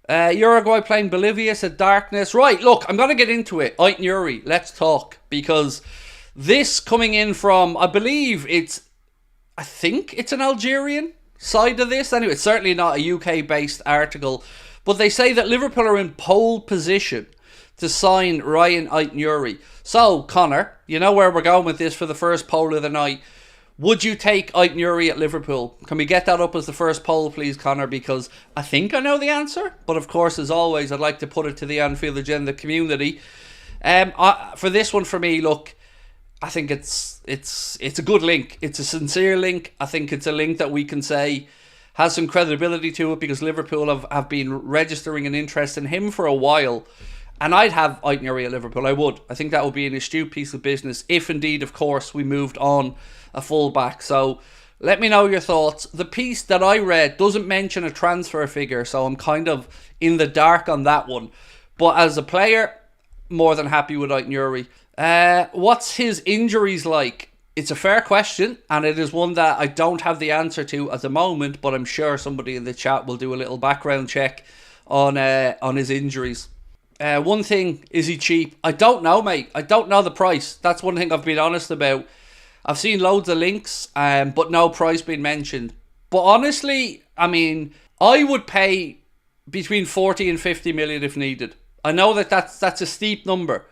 Uruguay playing Bolivia, said Darkness. Right, look, I'm going to get into it. Ait-Nouri, let's talk. Because this coming in from, I think it's an Algerian side of this. Anyway, it's certainly not a UK-based article. But they say that Liverpool are in pole position to sign Rayan Ait-Nouri. So, Connor, you know where we're going with this for the first poll of the night. Would you take Ait-Nouri at Liverpool? Can we get that up as the first poll, please, Connor? Because I think I know the answer. But of course, as always, I'd like to put it to the Anfield Agenda community. For this one, for me, look, I think it's a good link. It's a sincere link. I think it's a link that we can say has some credibility to it because Liverpool have been registering an interest in him for a while. And I'd have Ait-Nouri at Liverpool. I would. I think that would be an astute piece of business if indeed, of course, we moved on a fullback. So let me know your thoughts. The piece that I read doesn't mention a transfer figure, so I'm kind of in the dark on that one. But as a player, more than happy with Ait-Nouri. What's his injuries like? It's a fair question, and it is one that I don't have the answer to at the moment, but I'm sure somebody in the chat will do a little background check on his injuries. One thing, is he cheap? I don't know, mate. I don't know the price. That's one thing I've been honest about. I've seen loads of links, but no price being mentioned. But honestly, I mean, I would pay between 40 and 50 million if needed. I know that's a steep number,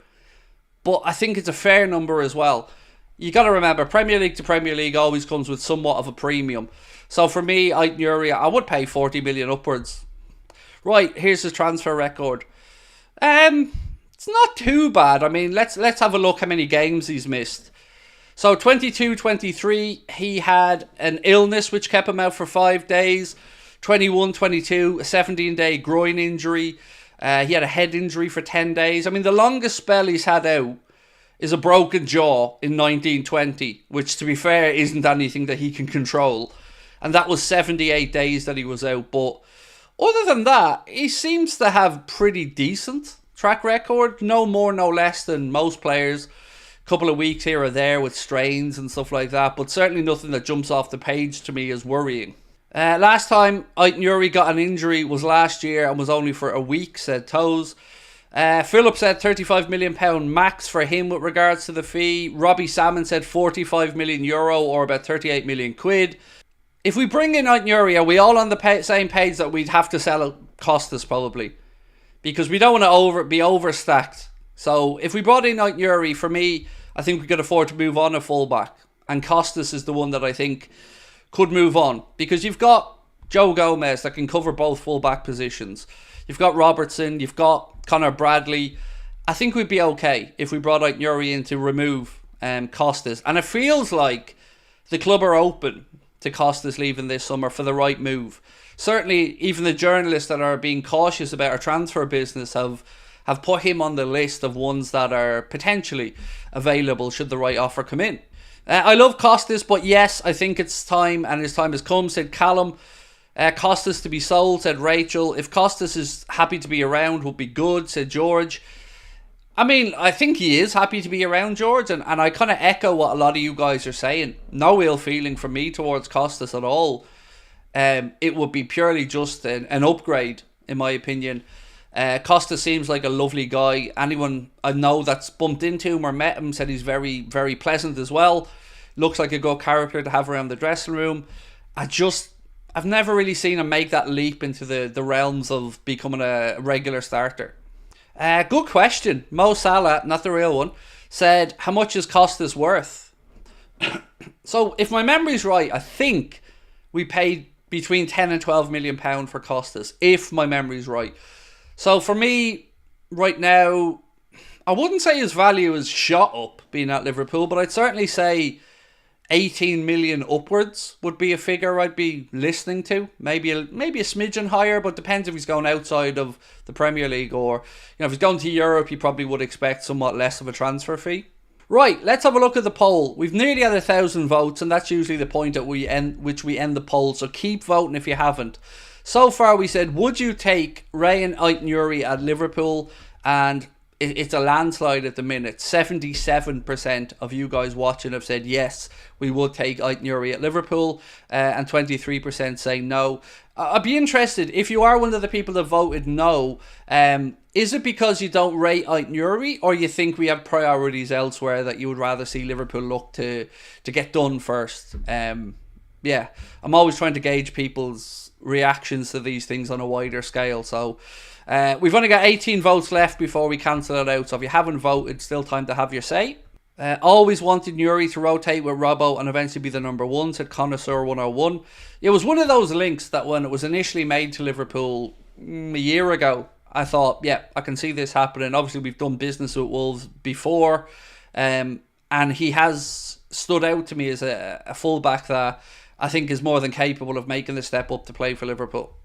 but I think it's a fair number as well. You got to remember, Premier League to Premier League always comes with somewhat of a premium. So for me, Ait-Nouri, I would pay 40 million upwards. Right, here's his transfer record. It's not too bad. I mean, let's have a look how many games he's missed. So 22-23, he had an illness which kept him out for 5 days. 21-22, a 17-day groin injury. He had a head injury for 10 days. I mean, the longest spell he's had out is a broken jaw in 1920, which, to be fair, isn't anything that he can control. And that was 78 days that he was out. But other than that, he seems to have pretty decent track record. No more, no less than most players. A couple of weeks here or there with strains and stuff like that. But certainly nothing that jumps off the page to me as worrying. Last time Ait-Nouri got an injury was last year and was only for a week, said Toes. Philip said £35 million max for him with regards to the fee. Robbie Salmon said €45 million or about 38 million quid. If we bring in Ait-Nouri, are we all on the same page that we'd have to sell Costas probably? Because we don't want to be overstacked. So if we brought in Ait-Nouri, for me, I think we could afford to move on a fullback. And Costas is the one that I think could move on. Because you've got Joe Gomez that can cover both fullback positions. You've got Robertson, you've got Connor Bradley. I think we'd be okay if we brought Ait-Nouri in to remove Costas. And it feels like the club are open to Costas leaving this summer for the right move. Certainly, even the journalists that are being cautious about our transfer business have put him on the list of ones that are potentially available should the right offer come in. I love Costas, but yes, I think it's time, and his time has come, said Callum. Costas to be sold, said Rachel. If Costas is happy to be around, would be good, said George. I mean, I think he is happy to be around, George, and I kind of echo what a lot of you guys are saying. No ill feeling from me towards Costas at all. It would be purely just an upgrade, in my opinion. Costas seems like a lovely guy. Anyone I know that's bumped into him or met him said he's very, very pleasant as well. Looks like a good character to have around the dressing room. I've never really seen him make that leap into the realms of becoming a regular starter. Good question. Mo Salah, not the real one, said, how much is Costas worth? So, if my memory's right, I think we paid between 10 and 12 million pound for Costas, if my memory's right. So, for me, right now, I wouldn't say his value is shot up being at Liverpool, but I'd certainly say 18 million upwards would be a figure I'd be listening to. Maybe a smidgen higher, but depends if he's going outside of the Premier League, or if he's going to Europe, you probably would expect somewhat less of a transfer fee. Right, let's have a look at the poll. We've nearly had 1,000 votes, and that's usually the point at which we end the poll, so keep voting if you haven't. So far we said, would you take Rayan Ait-Nouri at Liverpool? And it's a landslide at the minute. 77% of you guys watching have said yes, we would take Ait-Nouri at Liverpool, and 23% say no. I'd be interested, if you are one of the people that voted no, is it because you don't rate Ait-Nouri, or you think we have priorities elsewhere that you would rather see Liverpool look to get done first? Yeah, I'm always trying to gauge people's reactions to these things on a wider scale. So we've only got 18 votes left before we cancel it out. So if you haven't voted, still time to have your say. Always wanted Nouri to rotate with Robbo and eventually be the number one, said Connoisseur 101. It was one of those links that when it was initially made to Liverpool a year ago, I thought, yeah, I can see this happening. Obviously, we've done business with Wolves before, and he has stood out to me as a fullback that I think is more than capable of making the step up to play for Liverpool.